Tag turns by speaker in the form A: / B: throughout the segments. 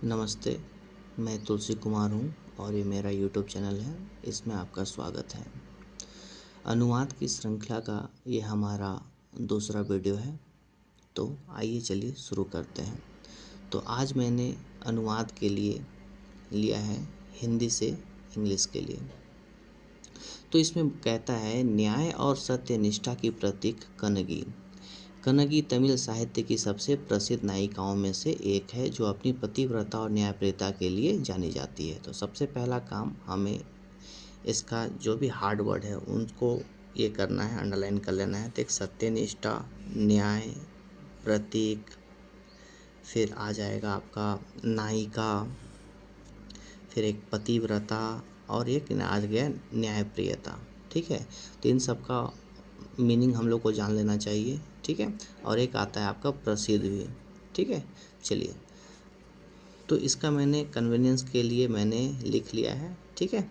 A: नमस्ते, मैं तुलसी कुमार हूँ और ये मेरा यूट्यूब चैनल है। इसमें आपका स्वागत है। अनुवाद की श्रृंखला का ये हमारा दूसरा वीडियो है। तो आइए चलिए शुरू करते हैं। तो आज मैंने अनुवाद के लिए लिया है हिंदी से इंग्लिश के लिए। तो इसमें कहता है, न्याय और सत्यनिष्ठा की प्रतीक कनगी। कनगी तमिल साहित्य की सबसे प्रसिद्ध नायिकाओं में से एक है जो अपनी पतिव्रता और न्यायप्रियता के लिए जानी जाती है। तो सबसे पहला काम हमें इसका जो भी हार्ड वर्ड है उनको ये करना है, अंडरलाइन कर लेना है। तो एक सत्यनिष्ठा, न्याय, प्रतीक, फिर आ जाएगा आपका नायिका, फिर एक पतिव्रता और एक आ गया न्यायप्रियता। ठीक है, तो इन सब का मीनिंग हम लोग को जान लेना चाहिए। ठीक है, और एक आता है आपका प्रसिद्ध भी। ठीक है, चलिए, तो इसका मैंने कन्वीनियंस के लिए मैंने लिख लिया है। ठीक है,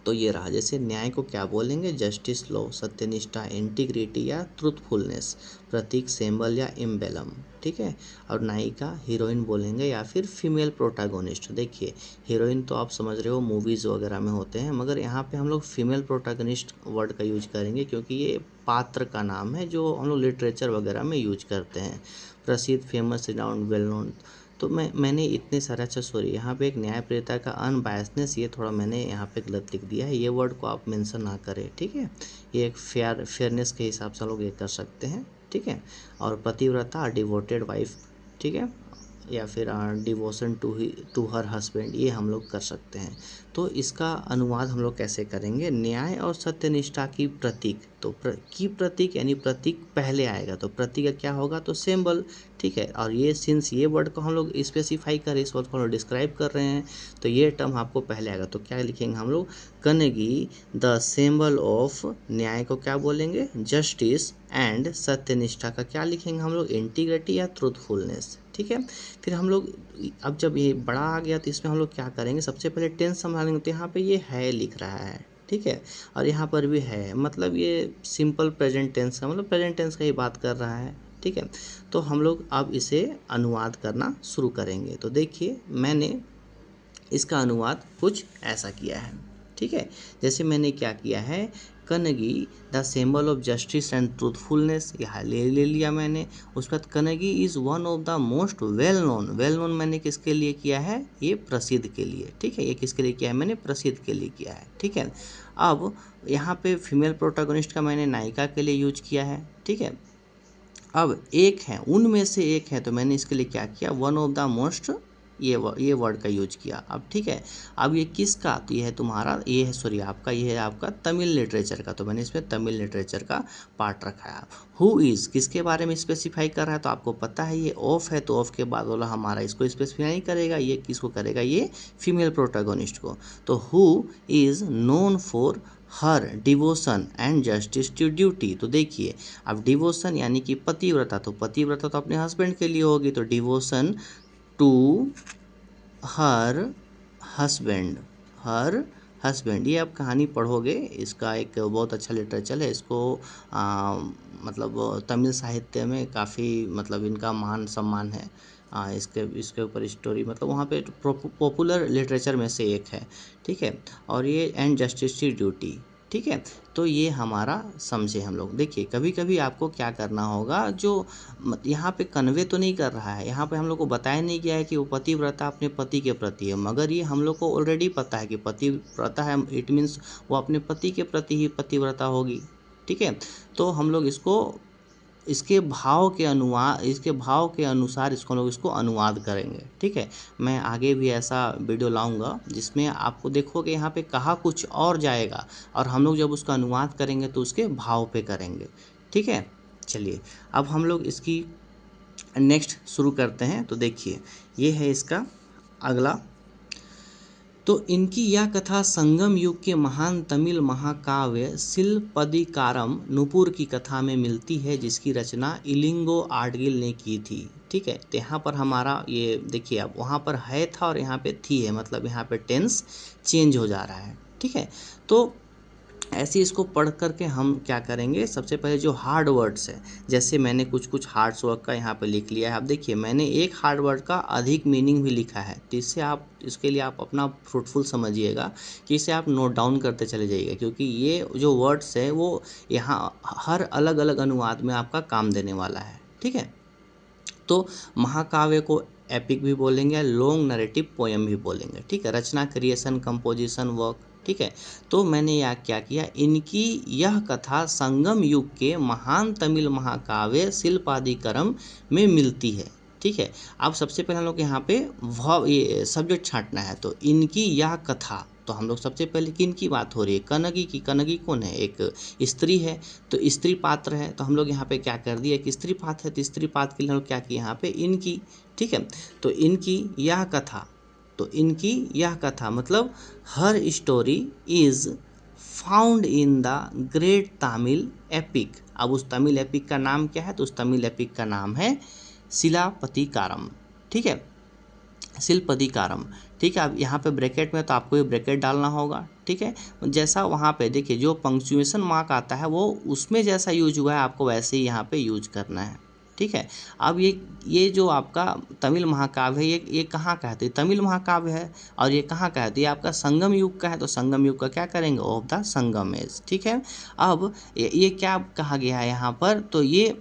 A: तो ये रहा। जैसे न्याय को क्या बोलेंगे, जस्टिस, लॉ, सत्यनिष्ठा, इंटीग्रिटी या ट्रूथफुलनेस, प्रतीक, सिंबल या एम्बेलम। ठीक है, और नायिका हीरोइन बोलेंगे या फिर फीमेल प्रोटैगोनिस्ट। देखिए, हीरोइन तो आप समझ रहे हो मूवीज़ वगैरह में होते हैं, मगर यहाँ पे हम लोग फीमेल प्रोटैगोनिस्ट वर्ड का यूज करेंगे क्योंकि ये पात्र का नाम है जो हम लोग लिटरेचर वगैरह में यूज करते हैं। प्रसिद्ध, फेमस, रिनाउंड, वेल नोन। तो मैंने इतने सारे, अच्छा सॉरी, यहाँ पे एक न्यायप्रियता का अनबायसनेस, ये थोड़ा मैंने यहाँ पे गलत लिख दिया है। ये वर्ड को आप मेंशन ना करें। ठीक है, ये एक फेयरनेस के हिसाब से हम लोग ये कर सकते हैं। ठीक है, और पतिव्रता, डिवोटेड वाइफ। ठीक है, या फिर डिवोशन टू हर हस्बैंड, ये हम लोग कर सकते हैं। तो इसका अनुवाद हम लोग कैसे करेंगे, न्याय और सत्यनिष्ठा की प्रतीक। तो की प्रतीक यानी प्रतीक पहले आएगा, तो प्रतीक का क्या होगा, तो सिंबल। ठीक है, और ये सिंस ये वर्ड को हम लोग स्पेसिफाई कर रहे हैं, इस वर्ड को हम लोग डिस्क्राइब कर रहे हैं, तो ये टर्म आपको पहले आएगा। तो क्या लिखेंगे हम लोग, कनगी द सिंबल ऑफ, न्याय को क्या बोलेंगे, जस्टिस, एंड सत्यनिष्ठा का क्या लिखेंगे हम लोग, इंटीग्रिटी या ट्रूथफुलनेस। ठीक है, फिर हम लोग अब जब ये बड़ा आ गया तो इसमें हम लोग क्या करेंगे, सबसे पहले टेंस संभालेंगे। तो यहाँ पे ये है लिख रहा है। ठीक है, और यहाँ पर भी है, मतलब ये सिंपल प्रेजेंट टेंस का, मतलब प्रेजेंट टेंस का ही बात कर रहा है। ठीक है, तो हम लोग अब इसे अनुवाद करना शुरू करेंगे। तो देखिए, मैंने इसका अनुवाद कुछ ऐसा किया है। ठीक है, जैसे मैंने क्या किया है, Kannagi the symbol of justice and truthfulness, यहाँ ले लिया मैंने। उसके बाद Kannagi is one of the most well known. Well known मैंने किसके लिए किया है, ये प्रसिद्ध के लिए। ठीक है, ये किसके लिए किया है, मैंने प्रसिद्ध के लिए किया है। ठीक है, अब यहाँ पे फीमेल प्रोटैगनिस्ट का मैंने नायिका के लिए यूज किया है। ठीक है, अब एक है, उनमें से एक है, तो मैंने इसके लिए क्या किया, वन ऑफ द मोस्ट, ये वर्ड का यूज किया। अब ठीक है, अब ये किसका, तो ये है तुम्हारा, ये है सॉरी आपका, ये है आपका तमिल लिटरेचर का, तो मैंने इसमें तमिल लिटरेचर का पार्ट रखा है। हु इज़ किसके बारे में स्पेसिफाई कर रहा है, तो आपको पता है ये ऑफ है, तो ऑफ के बाद वाला हमारा इसको स्पेसिफाई नहीं करेगा, ये किसको करेगा, ये फीमेल प्रोटैगनिस्ट को। तो who is known for her devotion and justice to duty. तो देखिए, अब डिवोशन यानी कि पतिव्रता, तो पतिव्रता तो अपने हस्बैंड के लिए होगी, तो devotion to her husband, her husband, ये आप कहानी पढ़ोगे, इसका एक बहुत अच्छा लिटरेचर है। इसको मतलब तमिल साहित्य में काफ़ी, मतलब इनका मान सम्मान है। इसके ऊपर स्टोरी, मतलब वहाँ पे पॉपुलर लिटरेचर में से एक है। ठीक है, और ये एंड जस्टिस की ड्यूटी। ठीक है, तो ये हमारा समझे हम लोग। देखिए, कभी कभी आपको क्या करना होगा, जो यहाँ पे कन्वे तो नहीं कर रहा है, यहाँ पे हम लोग को बताया नहीं गया है कि वो पतिव्रता अपने पति के प्रति है, मगर ये हम लोग को ऑलरेडी पता है कि पतिव्रता है, इट मीन्स वो अपने पति के प्रति ही पतिव्रता होगी। ठीक है, तो हम लोग इसको इसके भाव के अनुसार इसको लोग इसको अनुवाद करेंगे। ठीक है, मैं आगे भी ऐसा वीडियो लाऊंगा जिसमें आपको देखोगे यहाँ पे कहा कुछ और जाएगा, और हम लोग जब उसका अनुवाद करेंगे तो उसके भाव पे करेंगे। ठीक है, चलिए, अब हम लोग इसकी नेक्स्ट शुरू करते हैं। तो देखिए, ये है इसका अगला। तो इनकी यह कथा संगम युग के महान तमिल महाकाव्य सिलपदिकारम नुपुर की कथा में मिलती है, जिसकी रचना इलिंगो आडगिल ने की थी। ठीक है, तो यहाँ पर हमारा ये देखिए, अब वहाँ पर है था और यहाँ पे थी है, मतलब यहाँ पे टेंस चेंज हो जा रहा है। ठीक है, तो ऐसे इसको पढ़ करके हम क्या करेंगे, सबसे पहले जो हार्ड वर्ड्स है, जैसे मैंने कुछ हार्ड वर्ड का यहाँ पे लिख लिया है। अब देखिए मैंने एक हार्ड वर्ड का अधिक मीनिंग भी लिखा है, तो इसके लिए आप अपना फ्रूटफुल समझिएगा कि इसे आप नोट डाउन करते चले जाइएगा, क्योंकि ये जो वर्ड्स है वो यहाँ हर अलग अलग अनुवाद में आपका काम देने वाला है। ठीक है, तो महाकाव्य को एपिक भी बोलेंगे, लॉन्ग नरेटिव पोएम भी बोलेंगे। ठीक है, रचना, क्रिएशन, कंपोजिशन, वर्क। ठीक है, तो मैंने यह क्या किया, इनकी यह कथा संगम युग के महान तमिल महाकाव्य शिल्पादिकरम में मिलती है। ठीक है, अब सबसे पहले हम लोग यहाँ पे ये सब्जेक्ट छांटना है, तो इनकी यह कथा, तो हम लोग सबसे पहले किन की बात हो रही है, कनगी की। कनगी कौन है, एक स्त्री है, तो स्त्री पात्र है, तो हम लोग यहाँ पे क्या कर दिया कि स्त्री पात्र है, तो स्त्री पात्र के लिए हम लोग क्या किए यहाँ पे इनकी। ठीक है, तो इनकी यह कथा, तो इनकी यह कथा मतलब हर story is found in the great Tamil epic. अब उस तमिल एपिक का नाम क्या है, तो उस तमिल एपिक का नाम है शिलापतिकारम। ठीक है, शिल्पदिकारम। ठीक है, अब यहाँ पे ब्रैकेट में तो आपको ये ब्रैकेट डालना होगा। ठीक है, जैसा वहाँ पे देखिए जो पंक्चुएशन मार्क आता है वो उसमें जैसा यूज हुआ है आपको वैसे ही यहाँ पे यूज करना है। ठीक है, अब ये जो आपका तमिल महाकाव्य है ये कहाँ का है, तो ये तमिल महाकाव्य है, और ये कहाँ का है, तो ये आपका संगम युग का है, तो संगम युग का क्या करेंगे, ऑफ द संगम एज। ठीक है, अब ये क्या कहा गया है यहाँ पर, तो ये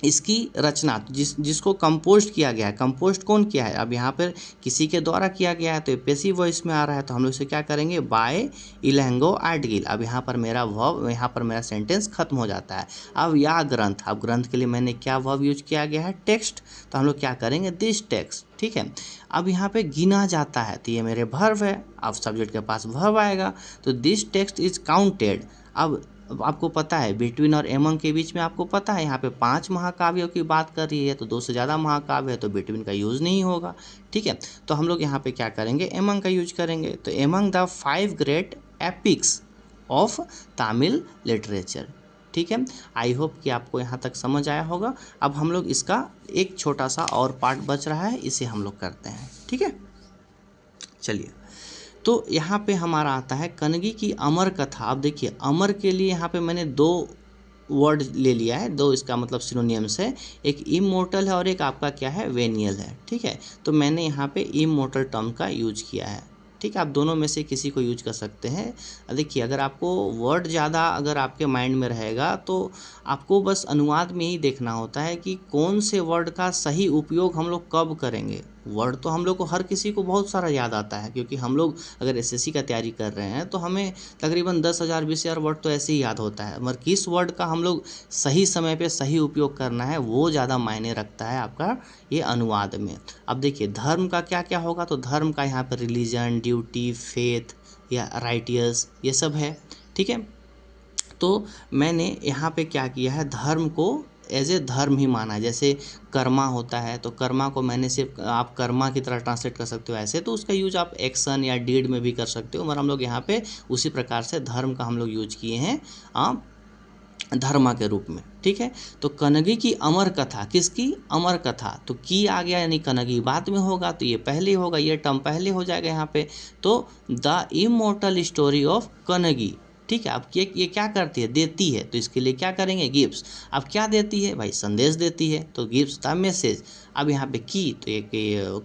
A: इसकी रचना जिसको कंपोस्ट किया गया है, कंपोस्ट कौन किया है, अब यहाँ पर किसी के द्वारा किया गया है, तो ये पैसिव वॉइस में आ रहा है, तो हम लोग इसे क्या करेंगे, बाय इलैंगो आर्टगिल। अब यहाँ पर मेरा वर्ब, यहाँ पर मेरा सेंटेंस खत्म हो जाता है। अब यह ग्रंथ, अब ग्रंथ के लिए मैंने क्या वर्ब यूज किया गया है, टेक्स्ट, तो हम लोग क्या करेंगे, दिस टेक्स्ट। ठीक है, अब यहाँ पे गिना जाता है, तो ये मेरे वर्ब है, अब सब्जेक्ट के पास वर्ब आएगा, तो दिस टेक्स्ट इज काउंटेड। अब आपको पता है बिटवीन और एमंग के बीच में आपको पता है यहाँ पे 5 महाकाव्यों की बात कर रही है, तो 2 से ज़्यादा महाकाव्य है, तो बिटवीन का यूज़ नहीं होगा। ठीक है, तो हम लोग यहाँ पे क्या करेंगे, एमंग का यूज करेंगे, तो among the 5 great epics of Tamil literature. ठीक है, आई होप कि आपको यहाँ तक समझ आया होगा। अब हम लोग इसका एक छोटा सा और पार्ट बच रहा है, इसे हम लोग करते हैं। ठीक है, चलिए, तो यहाँ पे हमारा आता है कनगी की अमर कथा। अब देखिए अमर के लिए यहाँ पे मैंने 2 वर्ड ले लिया है, 2 इसका मतलब सिनोनियम्स है, एक इमोर्टल है और एक आपका क्या है, वेनियल है। ठीक है, तो मैंने यहाँ पे इमोर्टल टर्म का यूज किया है। ठीक है, आप दोनों में से किसी को यूज कर सकते हैं। देखिए अगर आपको वर्ड ज़्यादा अगर आपके माइंड में रहेगा तो आपको बस अनुवाद में ही देखना होता है कि कौन से वर्ड का सही उपयोग हम लोग कब करेंगे। वर्ड तो हम लोग को हर किसी को बहुत सारा याद आता है, क्योंकि हम लोग अगर एसएससी का तैयारी कर रहे हैं तो हमें तकरीबन 10,000 20,000 वर्ड तो ऐसे ही याद होता है, मगर किस वर्ड का हम लोग सही समय पे सही उपयोग करना है वो ज़्यादा मायने रखता है आपका ये अनुवाद में। अब देखिए धर्म का क्या क्या होगा, तो धर्म का यहाँ पर रिलीजन, ड्यूटी, फेथ या राइटियस ये सब है। ठीक है, तो मैंने यहाँ पे क्या किया है, धर्म को एज ए धर्म ही माना है। जैसे कर्मा होता है, तो कर्मा को मैंने सिर्फ आप कर्मा की तरह ट्रांसलेट कर सकते हो ऐसे, तो उसका यूज आप एक्शन या डीड में भी कर सकते हो, मगर हम लोग यहाँ पे उसी प्रकार से धर्म का हम लोग यूज किए हैं धर्मा के रूप में। ठीक है, तो कनगी की अमर कथा, किसकी अमर कथा, तो की आ गया यानी कनगी बाद में होगा, तो ये पहले होगा, ये टर्म पहले हो जाएगा यहाँ पे। तो द इमोर्टल स्टोरी ऑफ कनगी। ठीक है, अब ये क्या करती है, देती है, तो इसके लिए क्या करेंगे, गिव्स। अब क्या देती है भाई, संदेश देती है, तो गिव्स द मैसेज। अब यहाँ पे की तो एक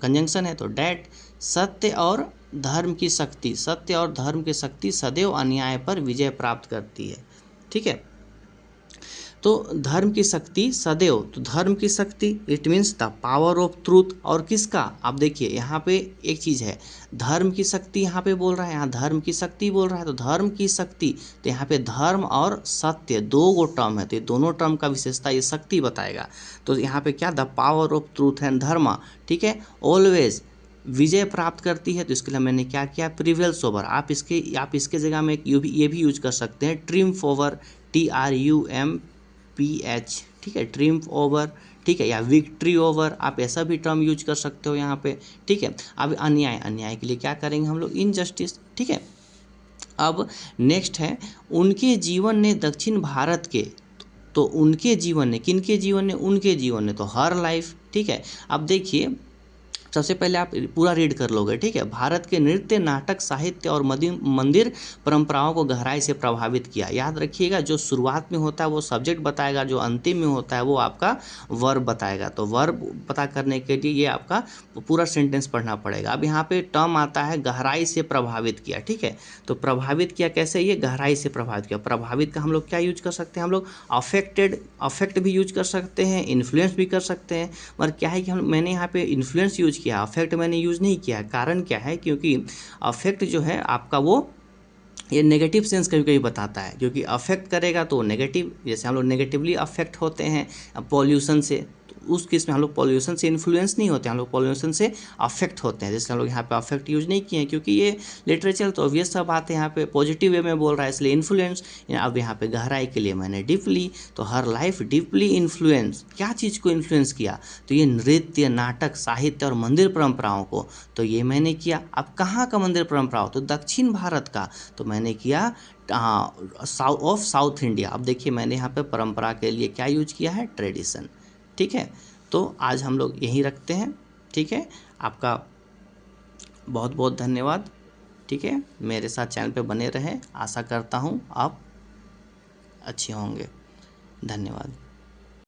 A: कंजंक्शन है, तो डैट, सत्य और धर्म की शक्ति, सत्य और धर्म की शक्ति सदैव अन्याय पर विजय प्राप्त करती है। ठीक है, तो धर्म की शक्ति सदैव, तो धर्म की शक्ति it means the power of truth, और किसका, आप देखिए यहाँ पे एक चीज़ है, धर्म की शक्ति यहाँ पे बोल रहा है, यहाँ धर्म की शक्ति बोल रहा है, तो धर्म की शक्ति, तो यहाँ पे धर्म और सत्य 2 टर्म है, तो ये दोनों टर्म का विशेषता ये शक्ति बताएगा। तो यहाँ पे क्या, the power of truth and dharma. ठीक है, ऑलवेज विजय प्राप्त करती है, तो इसके लिए मैंने क्या किया, प्रिवेल्स ओवर। आप इसके जगह में ये भी यूज कर सकते हैं, ट्रिम्फ ओवर, TRUMPH। ठीक है, ट्रिम्फ ओवर, ठीक है, या विक्ट्री ओवर, आप ऐसा भी टर्म यूज कर सकते हो यहाँ पे। ठीक है, अब अन्याय, अन्याय के लिए क्या करेंगे हम लोग, इनजस्टिस। ठीक है, अब नेक्स्ट है उनके जीवन ने दक्षिण भारत के, तो उनके जीवन ने, किनके जीवन ने, उनके जीवन ने, तो हर लाइफ। ठीक है, अब देखिए सबसे पहले आप पूरा रीड कर लोगे, ठीक है। भारत के नृत्य, नाटक, साहित्य और मंदिर परंपराओं को गहराई से प्रभावित किया। याद रखिएगा, जो शुरुआत में होता है वो सब्जेक्ट बताएगा, जो अंतिम में होता है वो आपका वर्ब बताएगा। तो वर्ब पता करने के लिए ये आपका पूरा सेंटेंस पढ़ना पड़ेगा। अब यहाँ पे टर्म आता है गहराई से प्रभावित किया, ठीक है। तो प्रभावित किया कैसे, ये गहराई से प्रभावित किया। प्रभावित का हम लोग क्या यूज कर सकते हैं, हम लोग अफेक्ट भी यूज कर सकते हैं, इन्फ्लुएंस भी कर सकते हैं। मगर क्या है कि मैंने यहाँ पे इन्फ्लुएंस यूज किया, अफेक्ट मैंने यूज नहीं किया। कारण क्या है, क्योंकि अफेक्ट जो है आपका वो ये नेगेटिव सेंस कभी कभी बताता है, क्योंकि अफेक्ट करेगा तो नेगेटिव, जैसे हम लोग नेगेटिवली अफेक्ट होते हैं पॉल्यूशन से, तो उस केस में हम लोग पॉल्यूशन से इन्फ्लुएंस नहीं होते, हम लोग पॉल्यूशन से अफेक्ट होते हैं। जैसे हम लोग यहाँ पे अफेक्ट यूज नहीं किए हैं, क्योंकि ये लिटरेचर तो ऑब्वियस सा बात है, यहाँ पे पॉजिटिव वे में बोल रहा है, इसलिए इन्फ्लुएंस। अब यहाँ पे गहराई के लिए मैंने डीपली, तो हर लाइफ डीपली इन्फ्लुएंस, क्या चीज़ को इन्फ्लुएंस किया, तो ये नृत्य, नाटक, साहित्य और मंदिर परंपराओं को, तो ये मैंने किया। अब कहाँ का मंदिर परंपराओं, तो दक्षिण भारत का, तो मैंने किया साउथ इंडिया। अब देखिए मैंने यहाँ पे परंपरा के लिए क्या यूज किया है, ट्रेडिशन, ठीक है। तो आज हम लोग यहीं रखते हैं, ठीक है। आपका बहुत बहुत धन्यवाद, ठीक है। मेरे साथ चैनल पे बने रहें, आशा करता हूँ आप अच्छे होंगे। धन्यवाद।